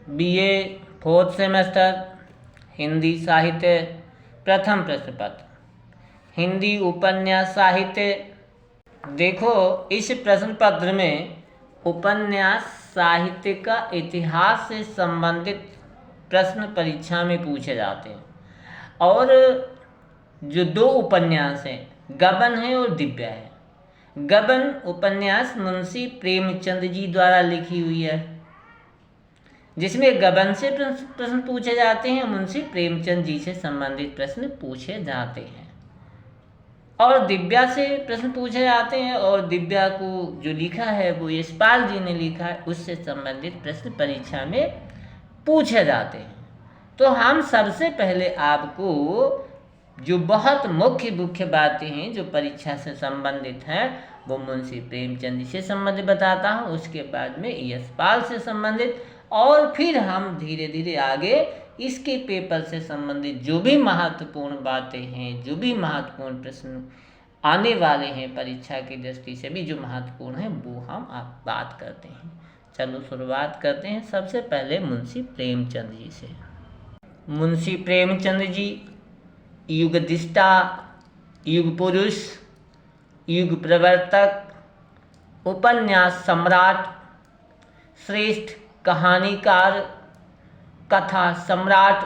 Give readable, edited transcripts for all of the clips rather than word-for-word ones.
BA fourth semester Hindi साहित्य प्रथम प्रश्न पत्र हिंदी उपन्यास साहित्य। देखो, इस प्रश्न पत्र में उपन्यास साहित्य का इतिहास से संबंधित प्रश्न परीक्षा में पूछे जाते हैं। और जो दो उपन्यास हैं, गबन है और दिव्या है। गबन उपन्यास मुंशी प्रेमचंद जी द्वारा लिखी हुई है, जिसमें गबन से प्रश्न पूछे जाते हैं, मुंशी प्रेमचंद जी से संबंधित प्रश्न पूछे जाते हैं। और दिव्या से प्रश्न पूछे जाते हैं, और दिव्या को जो लिखा है वो यशपाल जी ने लिखा है, उससे संबंधित प्रश्न परीक्षा में पूछे जाते हैं। तो हम सबसे पहले आपको जो बहुत मुख्य बातें हैं जो परीक्षा से संबंधित हैं वो मुंशी प्रेमचंद जी से संबंधित बताता हूँ, उसके बाद में यशपाल से संबंधित, और फिर हम धीरे धीरे आगे इसके पेपर से संबंधित जो भी महत्वपूर्ण बातें हैं, जो भी महत्वपूर्ण प्रश्न आने वाले हैं परीक्षा की दृष्टि से भी जो महत्वपूर्ण हैं, वो हम आप बात करते हैं। चलो शुरुआत करते हैं सबसे पहले मुंशी प्रेमचंद जी से। मुंशी प्रेमचंद जी युगदृष्टा, युग पुरुष, युग प्रवर्तक, उपन्यास सम्राट, श्रेष्ठ कहानीकार, कथा सम्राट,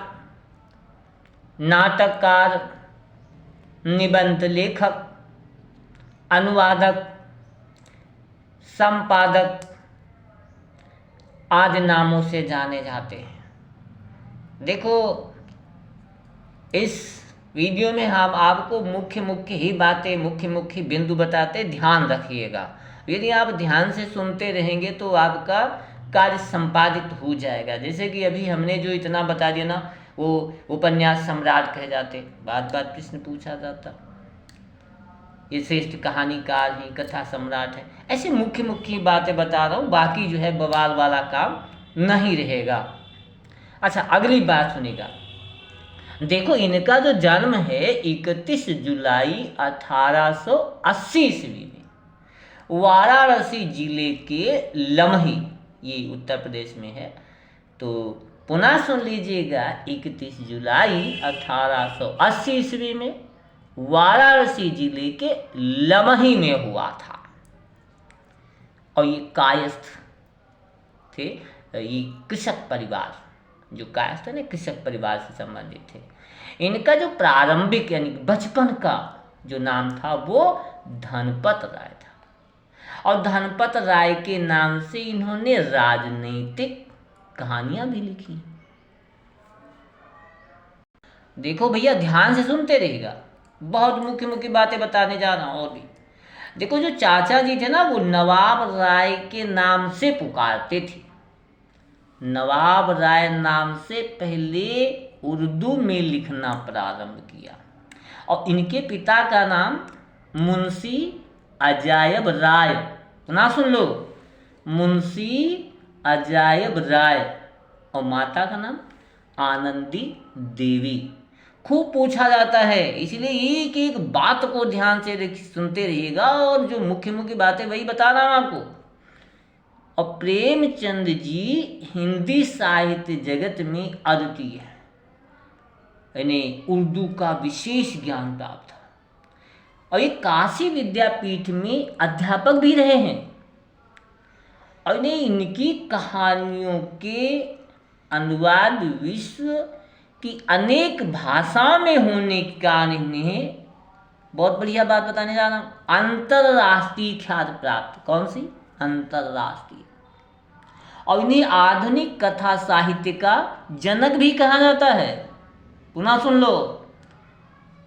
नाटककार, निबंध लेखक, अनुवादक, संपादक आदि नामों से जाने जाते हैं। देखो, इस वीडियो में हम आपको मुख्य ही बातें, मुख्य बिंदु बताते, ध्यान रखिएगा। यदि आप ध्यान से सुनते रहेंगे तो आपका कार्य संपादित हो जाएगा। जैसे कि अभी हमने जो इतना बता दिया ना, वो उपन्यास सम्राट कहे जाते, बात प्रश्न पूछा जाता, ये श्रेष्ठ कहानीकार हैं, कथा सम्राट है, ऐसे मुख्य बातें बता रहा हूँ। बाकी जो है बवाल वाला काम नहीं रहेगा। अच्छा, अगली बात सुनिएगा। देखो, इनका जो जन्म है 31 जुलाई 1880 ईस्वी में वाराणसी जिले के लमही, ये उत्तर प्रदेश में है। तो पुनः सुन लीजिएगा, 31 जुलाई 1880 ईस्वी में वाराणसी जिले के लमही में हुआ था। और ये कायस्थ थे, ये कृषक परिवार, जो कायस्थ है ना, कृषक परिवार से संबंधित थे। इनका जो प्रारंभिक यानी बचपन का जो नाम था वो धनपत राय था, और धनपत राय के नाम से इन्होंने राजनीतिक कहानियां भी लिखी। देखो भैया, ध्यान से सुनते रहिएगा, बहुत मुख्य बातें बताने जा रहा हूं। और भी देखो, जो चाचा जी थे ना, वो नवाब राय के नाम से पुकारते थे। नवाब राय नाम से पहले उर्दू में लिखना प्रारंभ किया, और इनके पिता का नाम मुंशी अजायब राय, तो ना सुन लो, मुंशी अजायब राय, और माता का नाम आनंदी देवी। खूब पूछा जाता है, इसलिए एक एक बात को ध्यान से सुनते रहिएगा, और जो मुख्य बातें वही बता रहा हूं आपको। और प्रेमचंद जी हिंदी साहित्य जगत में अद्वितीय है, इन्हें उर्दू का विशेष ज्ञान प्राप्त था, और ये काशी विद्यापीठ में अध्यापक भी रहे हैं। और इन्हें इनकी कहानियों के अनुवाद विश्व की अनेक भाषाओं में होने के कारण इन्हें, बहुत बढ़िया बात बताने जा रहा हूँ, अंतरराष्ट्रीय ख्याति प्राप्त। कौन सी? अंतरराष्ट्रीय। और इन्हें आधुनिक कथा साहित्य का जनक भी कहा जाता है। पुनः सुन लो,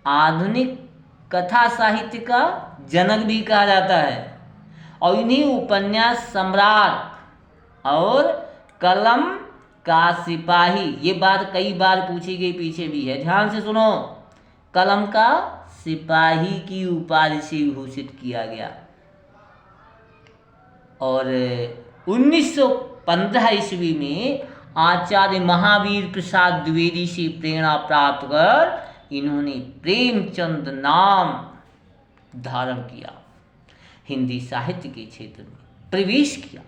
आधुनिक कथा साहित्य का जनक भी कहा जाता है। और इन्हीं उपन्यास सम्राट और कलम का सिपाही, ये बात कई बार पूछी गई, पीछे भी है, ध्यान से सुनो, कलम का सिपाही की उपाधि से घोषित किया गया। और 1915 ईस्वी में आचार्य महावीर प्रसाद द्विवेदी से प्रेरणा प्राप्त कर इन्होंने प्रेमचंद नाम धारण किया, हिंदी साहित्य के क्षेत्र में प्रवेश किया।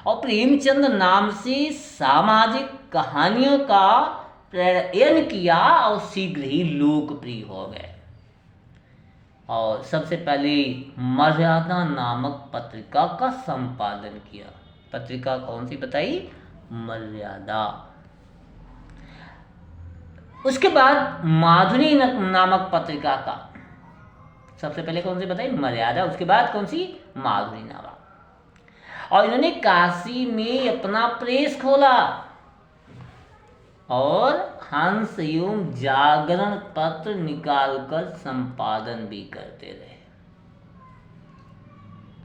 और प्रेमचंद नाम से सामाजिक कहानियों का प्रेरण किया और शीघ्र ही लोकप्रिय हो गए। और सबसे पहले मर्यादा नामक पत्रिका का संपादन किया। पत्रिका कौन सी बताई? मर्यादा। उसके बाद माधुरी नामक पत्रिका का, सबसे पहले कौन सी बताई? मर्यादा। उसके बाद कौन सी? माधुरी नामक। और इन्होंने काशी में अपना प्रेस खोला और हंस एवं जागरण पत्र निकालकर संपादन भी करते रहे।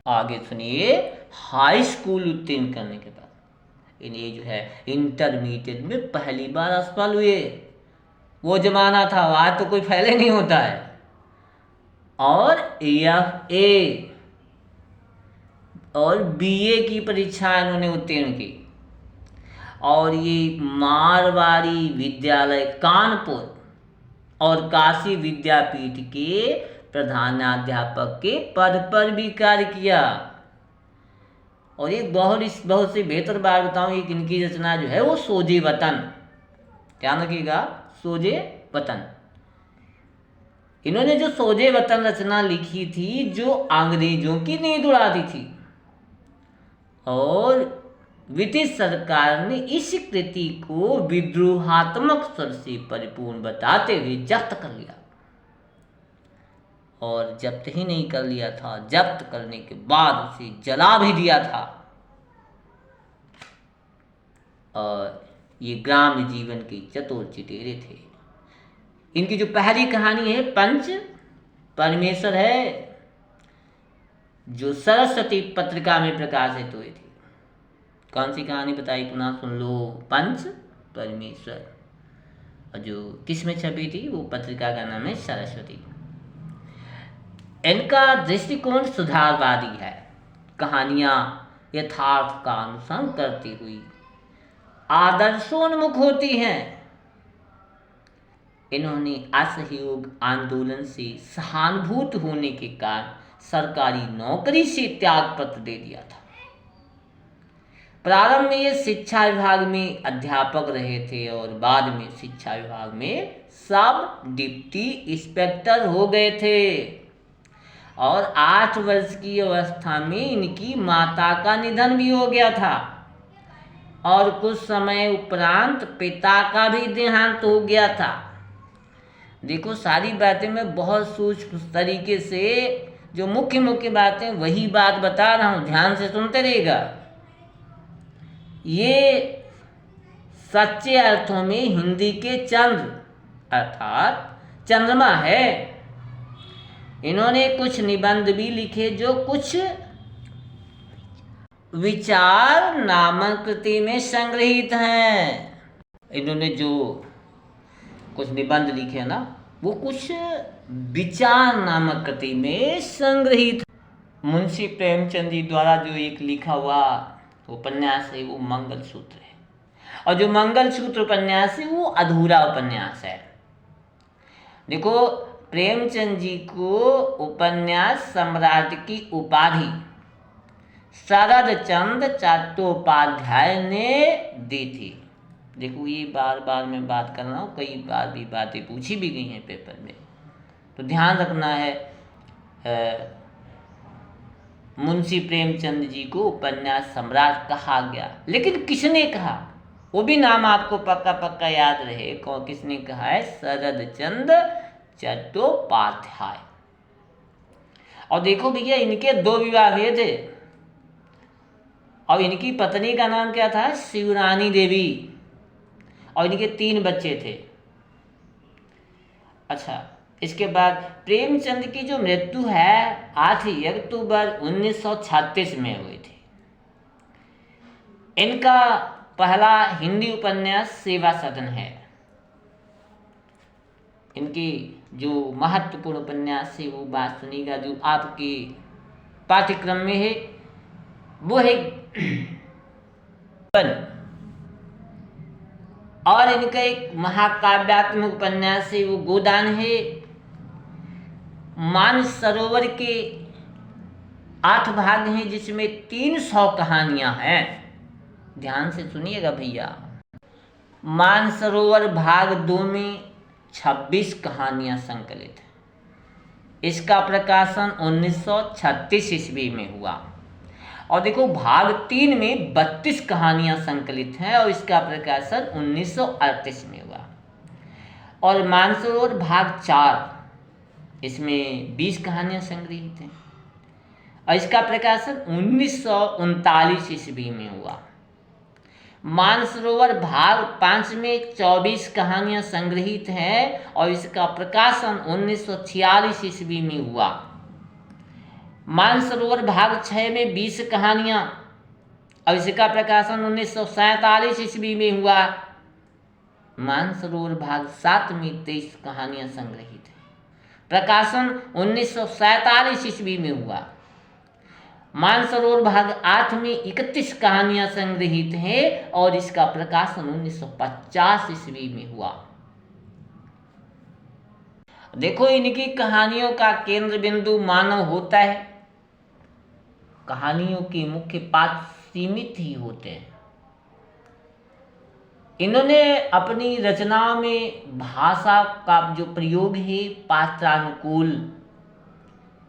आगे सुनिए, हाई स्कूल उत्तीर्ण करने के बाद इन्हें जो है इंटरमीडिएट में पहली बार असफल हुए। वो जमाना था, आज तो कोई फैले नहीं होता है। और एफए और बीए की परीक्षा इन्होंने उत्तीर्ण की। और ये मारवाड़ी विद्यालय कानपुर और काशी विद्यापीठ के प्रधानाध्यापक के पद पर भी कार्य किया। और एक बहुत से बेहतर बात बताऊं, एक इनकी रचना जो है वो सोजे वतन, ध्यान रखिएगा, सोजे वतन। इन्होंने जो सोजे वतन रचना लिखी थी, जो अंग्रेजों की नींद उड़ाती थी, और ब्रिटिश सरकार ने इस कृति को विद्रोहात्मक स्वर से परिपूर्ण बताते हुए जब्त कर लिया। और जब्त ही नहीं कर लिया था, जब्त करने के बाद उसे जला भी दिया था। और ये ग्राम्य जीवन के चतुर चिटेरे थे। इनकी जो पहली कहानी है पंच परमेश्वर है, जो सरस्वती पत्रिका में प्रकाशित हुई थी। कौन सी कहानी बताई? पुनः सुन लो, पंच परमेश्वर। और जो किस में छपी थी? वो पत्रिका का नाम है सरस्वती। इनका दृष्टिकोण सुधारवादी है। कहानियां यथार्थ का अनुसरण करती हुई आदर्शोन्मुख होती हैं। इन्होंने असहयोग आंदोलन से सहानुभूत होने के कारण सरकारी नौकरी से त्याग पत्र दे दिया था। प्रारंभ में ये शिक्षा विभाग में अध्यापक रहे थे और बाद में शिक्षा विभाग में सब डिप्टी इंस्पेक्टर हो गए थे। और 8 वर्ष की अवस्था में इनकी माता का निधन भी हो गया था। और कुछ समय उपरांत पिता का भी देहांत हो गया था। देखो, सारी बातें मैं बहुत सूक्ष्म तरीके से, जो मुख्य मुख्य बातें वही बात बता रहा हूँ, ध्यान से सुनते रहिएगा। ये सच्चे अर्थों में हिंदी के चंद्र अर्थात चंद्रमा है। इन्होंने कुछ निबंध भी लिखे जो कुछ विचार नामक कृति में संग्रहित हैं। इन्होंने जो कुछ निबंध लिखे ना, वो कुछ विचार नामक कृति में संग्रहित। मुंशी प्रेमचंद जी द्वारा जो एक लिखा हुआ उपन्यास है वो मंगलसूत्र है। और जो मंगलसूत्र उपन्यास है वो अधूरा उपन्यास है। देखो, प्रेमचंद जी को उपन्यास सम्राट की उपाधि शरद चंद्र चट्टोपाध्याय ने दी थी। देखो, ये बार बार मैं बात कर रहा हूँ, कई बार भी बातें पूछी भी गई हैं पेपर में, तो ध्यान रखना है। मुंशी प्रेमचंद जी को उपन्यास सम्राट कहा गया, लेकिन किसने कहा वो भी नाम आपको पक्का पक्का याद रहे। किसने कहा है? शरद चंद्र चट्टोपाध्याय। और देखो भैया, इनके 2 विवाह हुए थे और इनकी पत्नी का नाम क्या था? शिवरानी देवी। और इनके 3 बच्चे थे। अच्छा, इसके बाद प्रेमचंद की जो मृत्यु है 8 अक्टूबर 1936 में हुई थी। इनका पहला हिंदी उपन्यास सेवा सदन है। इनकी जो महत्वपूर्ण उपन्यास है वो बात सुनिएगा, जो आपके पाठ्यक्रम में है, वो है और इनका एक महाकाव्यात्मक उपन्यास है वो गोदान है। मानस सरोवर के 8 भाग हैं जिसमें 300 कहानियां हैं। ध्यान से सुनिएगा भैया। मानसरोवर भाग 2 में 26 कहानियां संकलित हैं। इसका प्रकाशन 1936 ईस्वी में हुआ। और देखो भाग 3 में 32 कहानियां संकलित हैं और इसका प्रकाशन 1938 में हुआ। और मानसरोवर भाग 4, इसमें 20 कहानियां संग्रहित हैं और इसका प्रकाशन 1939 ईस्वी में हुआ। मानसरोवर भाग 5 में 24 कहानियां संग्रहित हैं और इसका प्रकाशन 1946 ईस्वी में हुआ। मानसरोवर भाग 6 में 20 कहानियां और इसका प्रकाशन 1947 ईस्वी में हुआ। मानसरोवर भाग 7 में 23 कहानियां संग्रहित हैं, प्रकाशन 1947 ईस्वी में हुआ। मानसरोवर भाग 8 में 31 कहानियां संग्रहित हैं और इसका प्रकाशन 1950 ईस्वी में हुआ। देखो इनकी कहानियों का केंद्र बिंदु मानव होता है। कहानियों के मुख्य पात्र सीमित ही होते हैं। इन्होंने अपनी रचनाओं में भाषा का जो प्रयोग है पात्रानुकूल।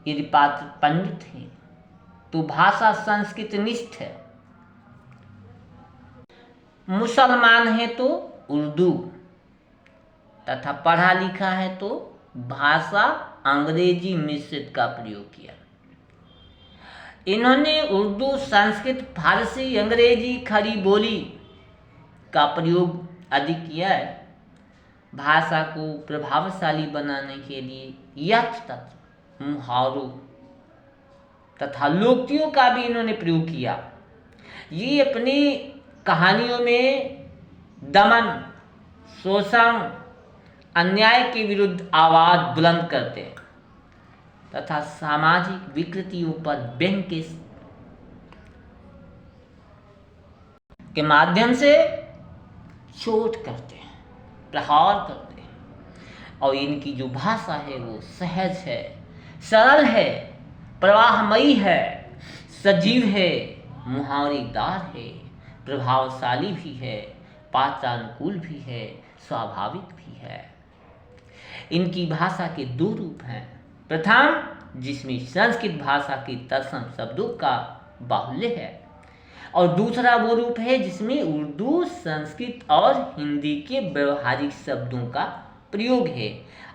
यदि पात्र पंडित हैं तो भाषा संस्कृत निष्ठ है, मुसलमान है तो उर्दू, तथा पढ़ा लिखा है तो भाषा अंग्रेजी मिश्रित का प्रयोग किया। इन्होंने उर्दू, संस्कृत, फारसी, अंग्रेजी, खड़ी बोली का प्रयोग अधिक किया है। भाषा को प्रभावशाली बनाने के लिए यथातथ मुहावरों तथा लोकोक्तियों का भी इन्होंने प्रयोग किया। ये अपनी कहानियों में दमन, शोषण, अन्याय के विरुद्ध आवाज बुलंद करते हैं तथा सामाजिक विकृतियों पर व्यंग्य के माध्यम से चोट करते हैं, प्रहार करते हैं। और इनकी जो भाषा है वो सहज है, सरल है, प्रवाहमयी है, सजीव है, मुहावरेदार है, प्रभावशाली भी है, पात्रानुकूल भी है, स्वाभाविक भी है। इनकी भाषा के दो रूप हैं। प्रथम, जिसमें संस्कृत भाषा के तत्सम शब्दों का बाहुल्य है, और दूसरा वो रूप है जिसमें उर्दू, संस्कृत और हिंदी के व्यवहारिक शब्दों का प्रयोग है।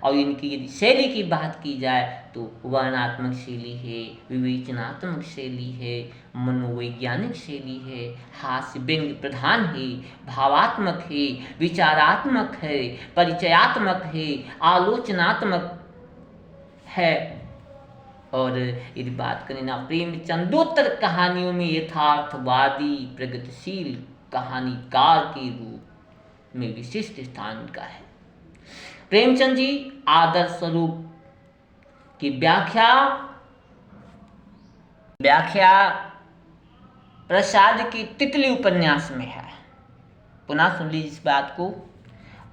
और इनकी यदि शैली की बात की जाए तो वर्णनात्मक शैली है, विवेचनात्मक शैली है, मनोवैज्ञानिक शैली है, हास्य व्यंग्य प्रधान है, भावात्मक है, विचारात्मक है, परिचयात्मक है, आलोचनात्मक है। और यदि बात करें ना प्रेमचंदोत्तर कहानियों में यथार्थवादी प्रगतिशील कहानीकार के रूप में विशिष्ट स्थान का है। प्रेमचंद जी आदर्श स्वरूप की व्याख्या प्रसाद की तितली उपन्यास में है। पुनः सुन लीजिए इस बात को।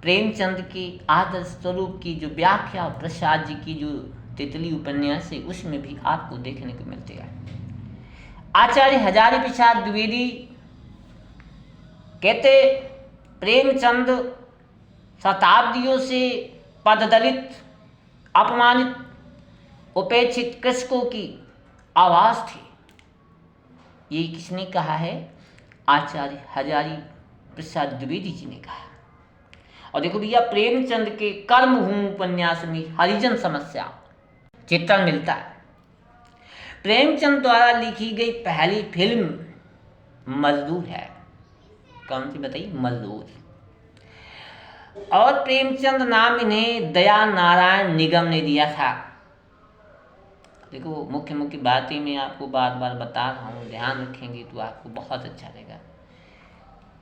प्रेमचंद के आदर्श स्वरूप की जो व्याख्या प्रसाद जी की जो तितली उपन्यास है उसमें भी आपको देखने को मिलते हैं। आचार्य हजारी प्रसाद द्विवेदी कहते प्रेमचंद शताब्दियों से पददलित, अपमानित, उपेक्षित कृषकों की आवाज थे। ये किसने कहा है? आचार्य हजारी प्रसाद द्विवेदी जी ने कहा। और देखो भैया प्रेमचंद के कर्मभूमि उपन्यास में हरिजन समस्या चित्रण मिलता है। प्रेमचंद द्वारा लिखी गई पहली फिल्म मजदूर है। कौन सी बताइए? मजदूर। और प्रेमचंद नाम इन्हें दया नारायण निगम ने दिया था। देखो मुख्य मुख्य बातें मैं आपको बार बार बता रहा हूँ, ध्यान रखेंगे तो आपको बहुत अच्छा लगेगा।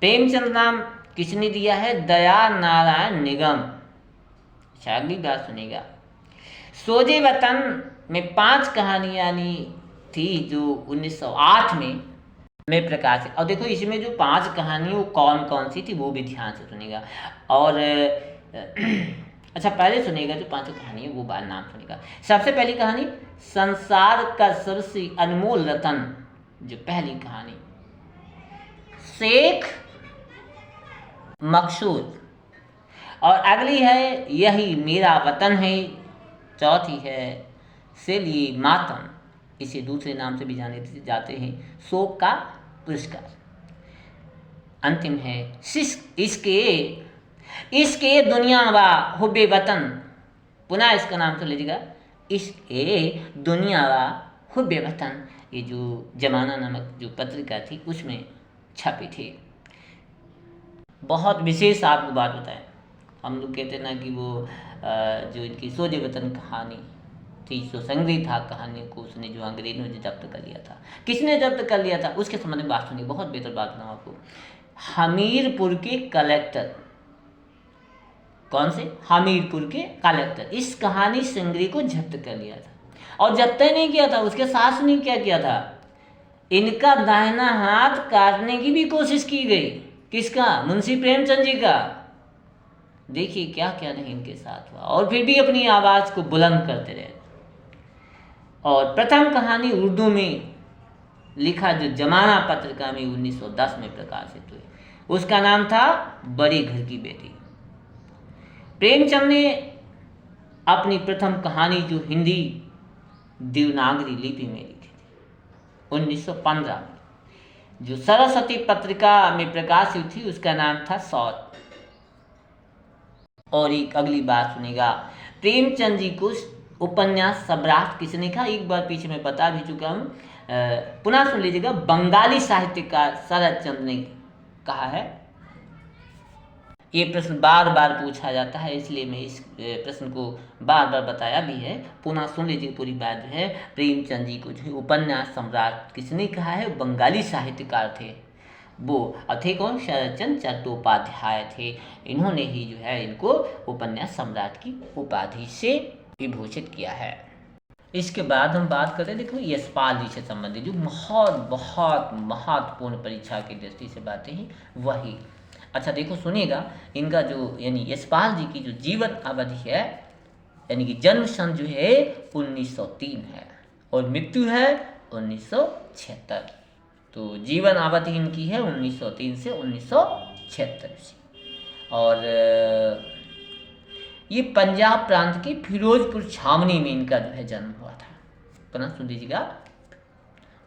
प्रेमचंद नाम किसने दिया है? दया नारायण निगम। अच्छा अगली बात सुनिएगा। सोजे वतन में 5 कहानियाँ थी जो 1908 में प्रकाशित। और देखो इसमें जो 5 कहानी वो कौन कौन सी थी वो भी ध्यान से सुनिएगा। और अच्छा पहले सुनिएगा जो 5 कहानी है वो बार नाम सुनिएगा। सबसे पहली कहानी संसार का सबसे अनमोल रतन, जो पहली कहानी। शेख मकसूद। और अगली है यही मेरा वतन है। चौथी है सेलिए मातम, इसे दूसरे नाम से भी जाने जाते हैं, शोक का पुरस्कार। अंतिम है इसके इसके दुनिया वा हुब्बे वतन। पुनः इसका नाम सुन लीजिएगा, इसके दुनिया वा हुब्बे वतन। ये जो जमाना नामक जो पत्रिका थी उसमें छपी थी। बहुत विशेष आपको बात बताएं, हम लोग कहते ना कि वो जो इनकी सोजे वतन कहानी थी, जो संग्रह था कहानी को, उसने जो अंग्रेजों ने जब्त कर लिया था, किसने जब्त कर लिया था उसके संबंध में बात सुनिए। बहुत बेहतर बात बताऊँ आपको। हमीरपुर के कलेक्टर, कौन से? हमीरपुर के कलेक्टर इस कहानी संग्रह को जब्त कर लिया था। और जब्त ही नहीं किया था, उसके साथ नहीं क्या किया था, इनका दाहिना हाथ काटने की भी कोशिश की गई। किसका? मुंशी प्रेमचंद जी का। देखिए क्या क्या नहीं इनके साथ हुआ, और फिर भी अपनी आवाज को बुलंद करते रहे। और प्रथम कहानी उर्दू में लिखा जो जमाना पत्रिका में 1910 में प्रकाशित हुई, उसका नाम था बड़े घर की बेटी। प्रेमचंद ने अपनी प्रथम कहानी जो हिंदी देवनागरी लिपि में लिखी थी 1915 में, जो सरस्वती पत्रिका में प्रकाशित थी, उसका नाम था सौत। और एक अगली बात सुनेगा, प्रेमचंद जी को उपन्यास सम्राट किसने कहा? एक बार पीछे मैं बता भी चुका हूँ, पुनः सुन लीजिएगा। बंगाली साहित्यकार शरद चंद्र ने कहा है। ये प्रश्न बार बार पूछा जाता है, इसलिए मैं इस प्रश्न को बार बार बताया भी है। पुनः सुन लीजिए पूरी बात जो है। प्रेमचंद जी को जो उपन्यास सम्राट किसने कहा है? बंगाली साहित्यकार थे वो, थे कौन? शरदचंद्र चट्टोपाध्याय थे। इन्होंने ही जो है इनको उपन्यास सम्राट की उपाधि से विभूषित किया है। इसके बाद हम बात करें, देखो यशपाल जी से संबंधित जो बहुत बहुत महत्वपूर्ण परीक्षा की दृष्टि से बातें हैं वही। अच्छा देखो सुनिएगा, इनका जो यानी यशपाल जी की जो जीवन अवधि है, यानी कि जन्म सन जो है 1903 है और मृत्यु है 1976। तो जीवन अवधि इनकी है 1903 से 1976। और ये पंजाब प्रांत के फिरोजपुर छावनी में इनका जो है जन्म हुआ था। पुनः सुन लीजिएगा,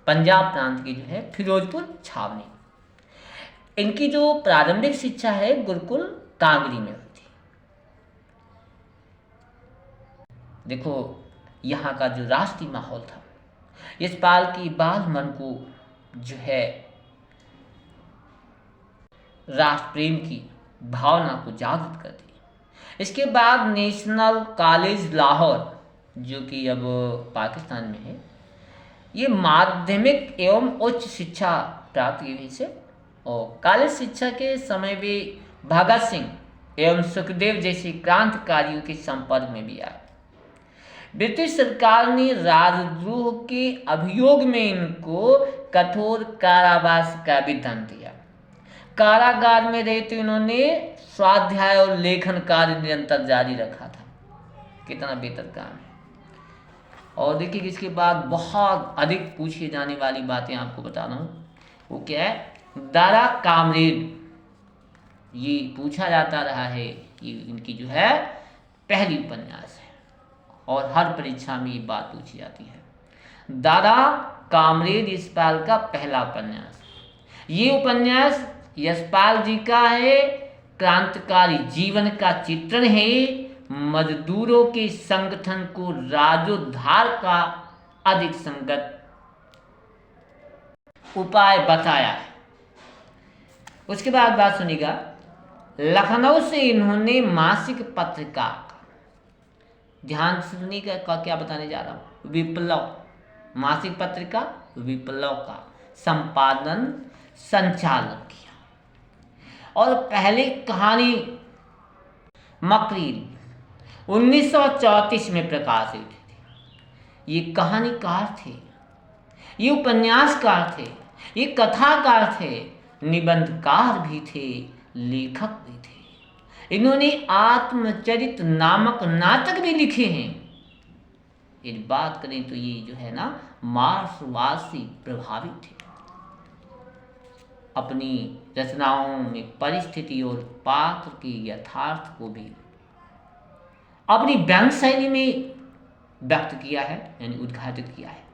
पंजाब प्रांत की जो है फिरोजपुर छावनी। इनकी जो प्रारंभिक शिक्षा है गुरुकुल कांगड़ी में हुई थी। देखो यहाँ का जो राष्ट्रीय माहौल था, यशपाल की बाल मन को जो है राष्ट्र प्रेम की भावना को जागृत कर दी। इसके बाद नेशनल कॉलेज लाहौर, जो कि अब पाकिस्तान में है, ये माध्यमिक एवं उच्च शिक्षा प्राप्त की हुई से। और कॉलेज शिक्षा के समय वे भगत सिंह एवं सुखदेव जैसे क्रांतिकारियों के संपर्क में भी आए। ब्रिटिश सरकार ने राजद्रोह के अभियोग में इनको कठोर कारावास का भी दंड दिया। कारागार में रहते इन्होंने स्वाध्याय और लेखन कार्य निरंतर जारी रखा था। कितना बेहतर काम है। और देखिए इसके बाद बहुत अधिक पूछी जाने वाली बातें आपको बता रहा हूँ, वो क्या है? दारा कामरेड, ये पूछा जाता रहा है, ये इनकी जो है पहली उपन्यास है और हर परीक्षा में ये बात पूछी जाती है। दारा कामरेड यशपाल का पहला उपन्यास। ये उपन्यास यशपाल जी का है, क्रांतिकारी जीवन का चित्रण है, मजदूरों के संगठन को राजोद्धार का अधिक संगत उपाय बताया है। उसके बाद बात सुनिएगा, लखनऊ से इन्होंने मासिक पत्रिका, ध्यान से सुनिएगा क्या बताने जा रहा हूं, विप्लव मासिक पत्रिका विप्लव का संपादन संचालन किया। और पहली कहानी मकरील 1934 में प्रकाशित थी। ये कहानीकार थे, ये उपन्यासकार थे, ये कथाकार थे, निबंधकार भी थे, लेखक भी थे। इन्होंने आत्मचरित नामक नाटक भी लिखे हैं। यदि बात करें तो ये जो है ना मार्क्सवाद से प्रभावित थे। अपनी रचनाओं में परिस्थिति और पात्र के यथार्थ को भी अपनी व्यंग्य शैली में व्यक्त किया है, यानी उद्घाटित किया है।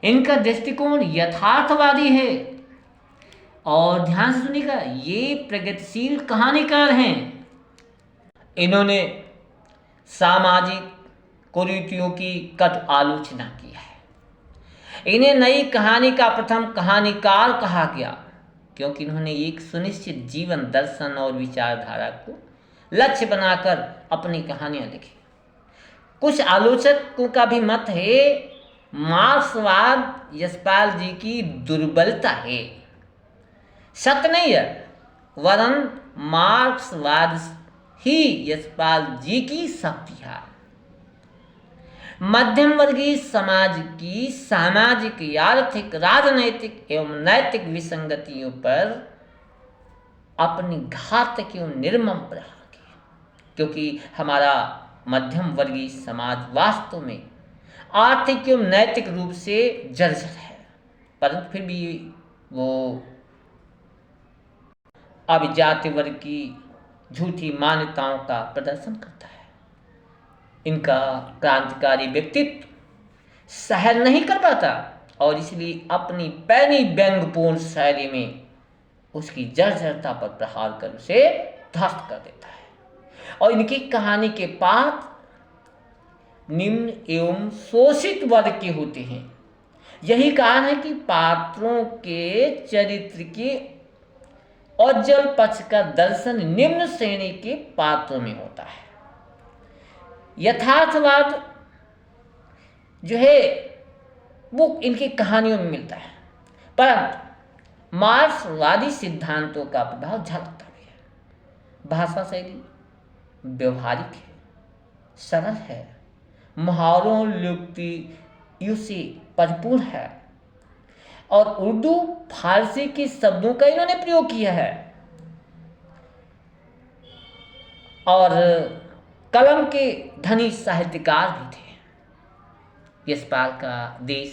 इनका दृष्टिकोण यथार्थवादी है। और ध्यान से सुनिएगा, ये प्रगतिशील कहानीकार हैं। इन्होंने सामाजिक कुरीतियों की कट आलोचना की है। इन्हें नई कहानी का प्रथम कहानीकार कहा गया, क्योंकि इन्होंने एक सुनिश्चित जीवन दर्शन और विचारधारा को लक्ष्य बनाकर अपनी कहानियां लिखी। कुछ आलोचकों का भी मत है मार्क्सवाद यशपाल जी की दुर्बलता है। सत्य नहीं है, वरन मार्क्सवाद ही यशपाल जी की शक्ति है। मध्यम वर्गीय समाज की सामाजिक, आर्थिक, राजनैतिक एवं नैतिक विसंगतियों पर अपनी घातक एवं निर्मम प्रहार किया, क्योंकि हमारा मध्यम वर्गीय समाज वास्तव में आर्थिक एवं नैतिक रूप से जर्जर है, परंतु फिर भी वो अभिजात वर्ग की झूठी मान्यताओं का प्रदर्शन करता है। इनका क्रांतिकारी व्यक्तित्व सहन नहीं कर पाता और इसलिए अपनी पैनी व्यंग्यपूर्ण शैली में उसकी जर्जरता पर प्रहार कर उसे ध्वस्त कर देता है। और इनकी कहानी के पात्र निम्न एवं शोषित वर्ग के होते हैं। यही कारण है कि पात्रों के चरित्र के उज्ज्वल पक्ष का दर्शन निम्न श्रेणी के पात्रों में होता है। यथार्थवाद जो है वो इनकी कहानियों में मिलता है, परंतु मार्क्सवादी सिद्धांतों का प्रभाव झलकता भी है। भाषा शैली व्यवहारिक है, सरल है, मुहावरों युक्तियों से परिपूर्ण है और उर्दू फारसी के शब्दों का इन्होंने प्रयोग किया है। और कलम के धनी साहित्यकार भी थे। यशपाल का देश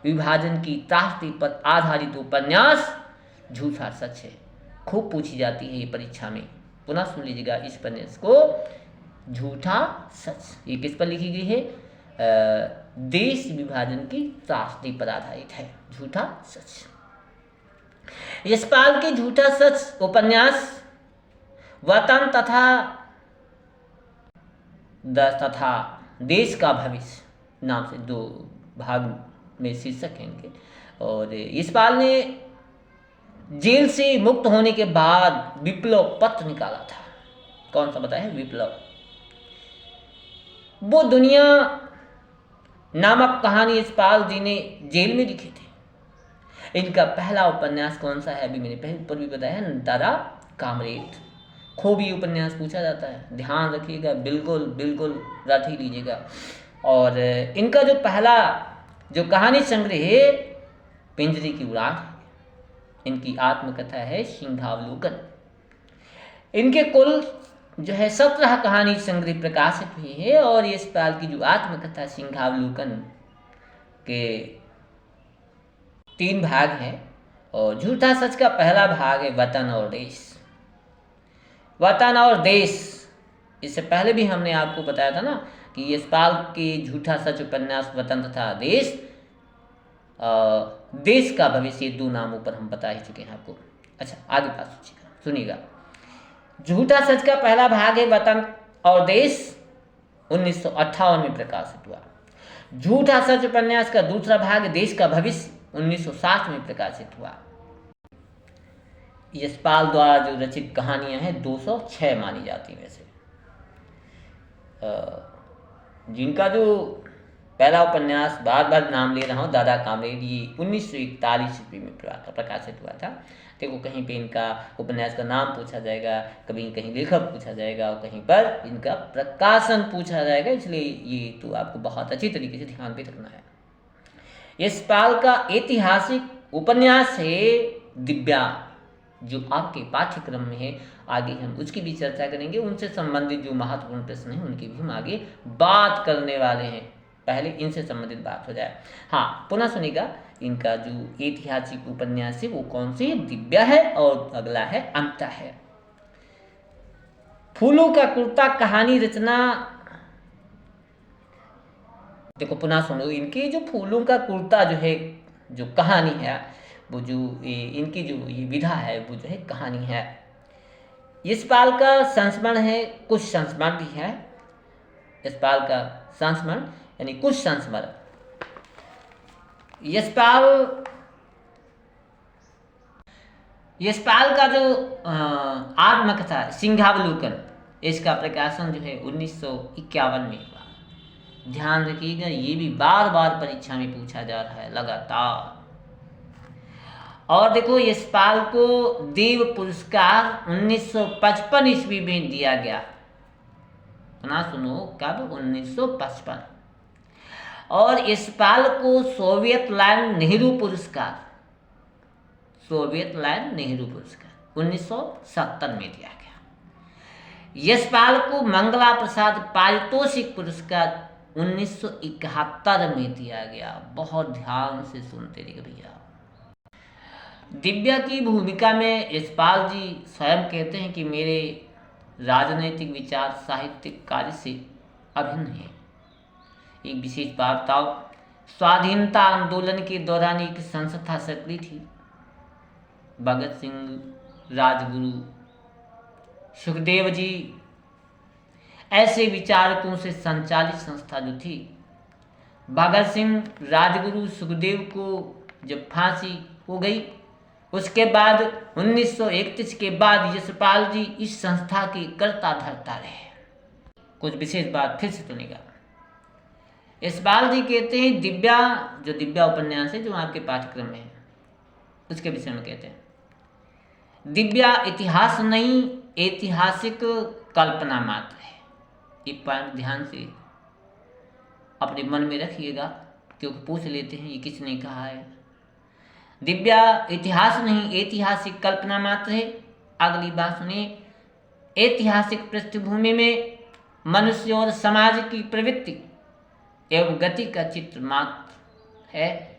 विभाजन की त्रासदी पर आधारित उपन्यास झूठा सच है खूब पूछी जाती है ये परीक्षा में। पुनः सुन लीजिएगा इस उपन्यास को, झूठा सच। ये किस पर लिखी गई है? देश विभाजन की त्रासदी पर आधारित है, झूठा सच। यशपाल के झूठा सच उपन्यास वतन तथा देश का भविष्य नाम से 2 भाग में शीर्षक हैं इनके। और यशपाल ने जेल से मुक्त होने के बाद विप्लव पत्र निकाला था। कौन सा बताया? विप्लव। वो दुनिया नामक कहानी यशपाल जी ने जेल में लिखी थी। इनका पहला उपन्यास कौन सा है? अभी मैंने पहले ऊपर भी बताया है, दादा कामरेड। खूब ही उपन्यास पूछा जाता है, ध्यान रखिएगा, बिल्कुल बिल्कुल रट ही लीजिएगा। और इनका जो पहला जो कहानी संग्रह है पिंजरे की उड़ान है। इनकी आत्मकथा है सिंहावलोकन। इनके कुल जो है 17 कहानी संग्रह प्रकाशित हुई है। और यशपाल की जो आत्मकथा सिंहावलोकन के 3 भाग हैं। और झूठा सच का पहला भाग है वतन और देश। वतन और देश, इससे पहले भी हमने आपको बताया था ना कि यशपाल के झूठा सच उपन्यास वतन तथा देश, देश का भविष्य, 2 नामों पर हम बता ही चुके हैं आपको। अच्छा, आगे बात सुनिएगा। झूठा सच का पहला भाग है वतन और देश, 1958 में प्रकाशित हुआ। झूठा सच उपन्यास का दूसरा भाग देश का भविष्य 1960 में प्रकाशित हुआ। यशपाल द्वारा जो रचित कहानियां हैं 206 मानी जाती हैं। वैसे जिनका जो पहला उपन्यास बार बार नाम ले रहा हूँ, दादा कामरेड, ये 1941 ईस्वी में प्रकाशित हुआ था। देखो, कहीं पे इनका उपन्यास का नाम पूछा जाएगा, कभी कहीं लेखक पूछा जाएगा और कहीं पर इनका प्रकाशन पूछा जाएगा, इसलिए ये तो आपको बहुत अच्छी तरीके से ध्यान पे रखना है। यशपाल का ऐतिहासिक उपन्यास है दिव्या, जो आपके पाठ्यक्रम में है। आगे हम उसकी भी चर्चा करेंगे, उनसे संबंधित जो महत्वपूर्ण प्रश्न हैं उनकी भी हम आगे बात करने वाले हैं। पहले इनसे संबंधित बात हो जाए। हाँ, पुनः सुनिएगा, इनका जो ऐतिहासिक उपन्यास है वो कौन से? दिव्या है, और अगला है अंता है। फूलों का कुर्ता कहानी रचना, देखो पुनः सुनो, इनकी जो फूलों का कुर्ता जो है, जो कहानी है, वो जो इनकी जो ये विधा है, वो जो है कहानी है। यशपाल का संस्मरण है, कुछ संस्मरण भी है। यशपाल का संस्मरण यानी कुछ संस्मरण। यशपाल का जो आत्मकथा सिंहावलोकन, इसका प्रकाशन जो है 1951 में हुआ। ध्यान रखिएगा, ये भी बार बार परीक्षा में पूछा जा रहा है लगातार। और देखो, यशपाल को देव पुरस्कार 1955 ईस्वी में दिया गया। ना सुनो, कब? 1955। और यशपाल को सोवियत लैंड नेहरू पुरस्कार 1970 में दिया गया। यशपाल को मंगला प्रसाद पारितोषिक पुरस्कार 1971 में दिया गया। बहुत ध्यान से सुनते रहिए भैया। दिव्या की भूमिका में यशपाल जी स्वयं कहते हैं कि मेरे राजनीतिक विचार साहित्यिक कार्य से अभिन्न है। एक विशेष बात बताओ, स्वाधीनता आंदोलन के दौरान एक संस्था सक्रिय थी। भगत सिंह, राजगुरु, सुखदेव जी, ऐसे विचारकों से संचालित संस्था जो थी। भगत सिंह, राजगुरु, सुखदेव को जब फांसी हो गई, उसके बाद 1931 के बाद यशपाल जी इस संस्था के कर्ता धर्ता रहे। कुछ विशेष बात फिर से सुनिएगा। यशपाल जी कहते हैं, दिव्या, जो दिव्या उपन्यास है जो आपके पाठ्यक्रम में है, उसके विषय में कहते हैं, दिव्या इतिहास नहीं, ऐतिहासिक कल्पना मात्र है। ये पॉइंट ध्यान से अपने मन में रखिएगा, क्योंकि पूछ लेते हैं ये किसने कहा है। दिव्या इतिहास नहीं, ऐतिहासिक कल्पना मात्र है। अगली बात सुनिए, ऐतिहासिक पृष्ठभूमि में मनुष्य और समाज की प्रवृत्ति एवं गति का चित्र मात्र है।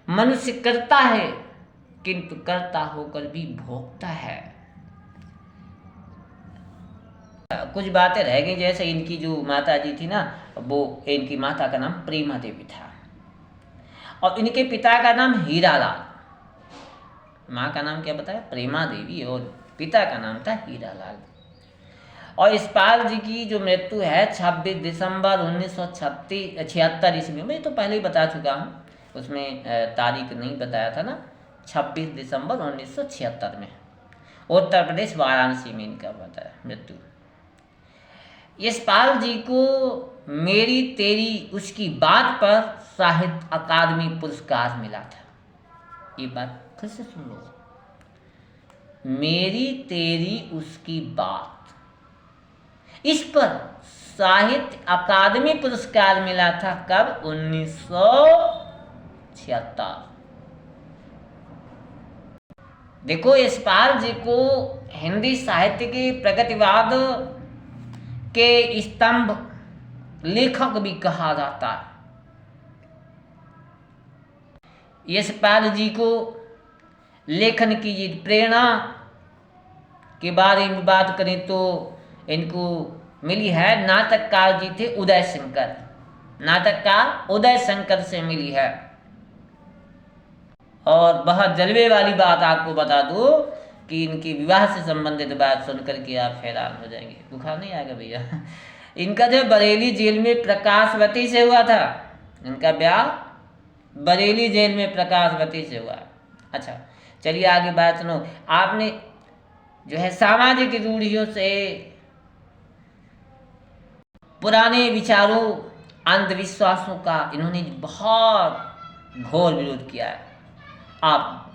मनुष्य करता है, किंतु करता होकर भी भोगता है। कुछ बातें रह गई, जैसे इनकी जो माता जी थी ना, वो, इनकी माता का नाम प्रेमा देवी था और इनके पिता का नाम हीरालाल। माँ का नाम क्या बताया? प्रेमा देवी, और पिता का नाम था हीरालाल। और यशपाल जी की जो मृत्यु है 26 दिसंबर 1976 ईस्वी में, तो पहले ही बता चुका हूँ, उसमें तारीख नहीं बताया था ना। 26 दिसंबर 1976 में उत्तर प्रदेश वाराणसी में इनका बताया मृत्यु। यशपाल जी को मेरी तेरी उसकी बात पर साहित्य अकादमी पुरस्कार मिला था। ये बात फिर से सुन लो, मेरी तेरी उसकी बात, इस पर साहित्य अकादमी पुरस्कार मिला था। कब? 1976। देखो, यशपाल जी को हिंदी साहित्य के प्रगतिवाद के स्तंभ लेखक भी कहा जाता है। यशपाल जी को लेखन की प्रेरणा के बारे में बात करें तो इनको मिली है, नाटककार जी थे उदय शंकर, नाटककार उदय शंकर से मिली है। और बहुत जलवे वाली बात आपको बता दूं कि इनकी विवाह से संबंधित बात सुनकर के आप हैरान हो जाएंगे। बुखार नहीं आएगा भैया। इनका जो बरेली जेल में प्रकाशवती से हुआ था, इनका ब्याह बरेली जेल में प्रकाशवती से हुआ। अच्छा, चलिए आगे बात सुनो। आपने जो है सामाजिक रूढ़ियों से, पुराने विचारों, अंधविश्वासों का इन्होंने बहुत घोर विरोध किया है। आप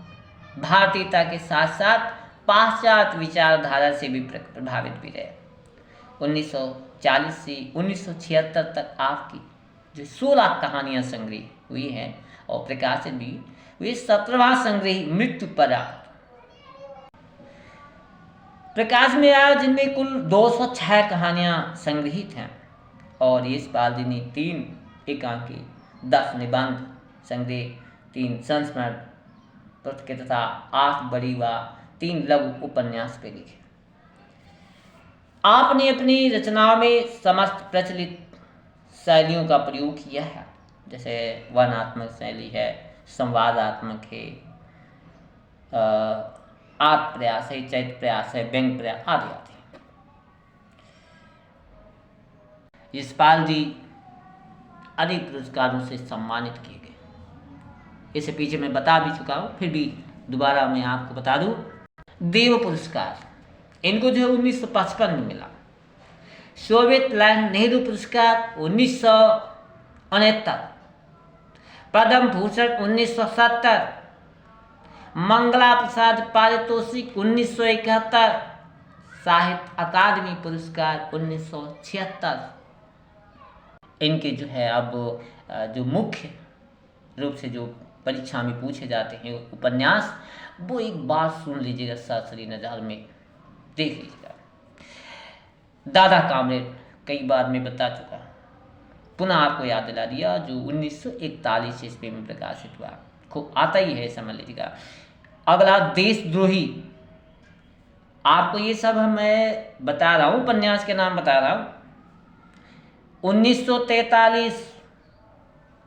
भारतीयता के साथ साथ पाश्चात्य विचारधारा से भी प्रभावित भी रहे। 1940 से 1976 तक आपकी जो 16 कहानियाँ संग्रह हुई हैं और प्रकाशित भी हुई, 17वां संग्रह मृत्यु पर प्रकाश में आया, जिनमें कुल 206 कहानियाँ संग्रहित हैं। और यशपाल जी ने 3 एकांकी 10 निबंध संग्रह 3 संस्मरण पुस्तकें तथा 8 बड़ी व 3 लघु उपन्यास पे लिखे। आपने अपनी रचनाओं में समस्त प्रचलित शैलियों का प्रयोग किया है, जैसे वर्णनात्मक शैली है, संवादात्मक है, आत्म प्रयास है, चैत प्रयास है, व्यंग प्रयास आदि आदि। यशपाल जी अनेक पुरस्कारों से सम्मानित किए गए। इससे पीछे मैं बता भी चुका हूँ, फिर भी दोबारा मैं आपको बता दूँ। देव पुरस्कार इनको जो है 1955 में मिला। सोवियत लैंड नेहरू पुरस्कार 1969, पद्म भूषण 1970, मंगला प्रसाद पारितोषिक 1971, साहित्य अकादमी पुरस्कार 1976। इनके जो है अब जो मुख्य रूप से जो परीक्षा में पूछे जाते हैं उपन्यास, वो एक बार सुन लीजिएगा, सरसरी नज़र में देख लीजिएगा। दादा कामरेड कई बार मैं बता चुका, पुनः आपको याद दिला दिया, जो 1941 ईस्वी में प्रकाशित हुआ, खूब आता ही है, समझ लीजिएगा। अगला देशद्रोही, आपको ये सब मैं बता रहा हूँ, उपन्यास के नाम बता रहा हूँ। 1943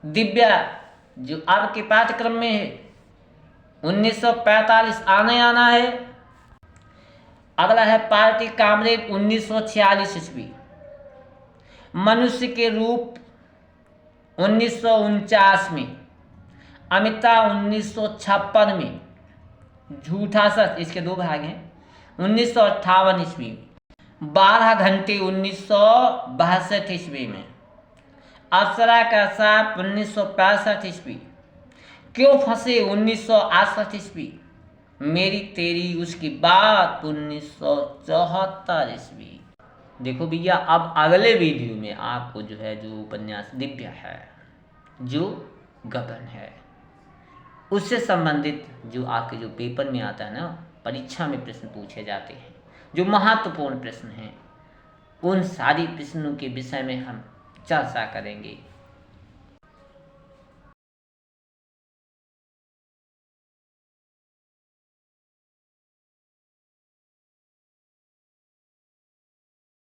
दिव्या जो आपके पाठ्यक्रम में है, 1945 आने आना है। अगला है पार्टी कामरेड 1946 ईस्वी, मनुष्य के रूप 1949 में, अमिता 1956 में, झूठा सच इसके 2 भाग हैं 1958 ईस्वी, 12 घंटे 1962 ईस्वी में, अप्सरा का सांप 1965 ईस्वी, क्यों फंसे 1968 ईस्वी, मेरी तेरी उसकी बात 1974 ईस्वी। देखो भैया, अब अगले वीडियो में आपको जो है जो उपन्यास दिव्या है, जो गबन है, उससे संबंधित जो आपके जो पेपर में आता है ना, परीक्षा में प्रश्न पूछे जाते हैं, जो महत्वपूर्ण प्रश्न हैं, उन सारी प्रश्नों के विषय में हम चर्चा करेंगे।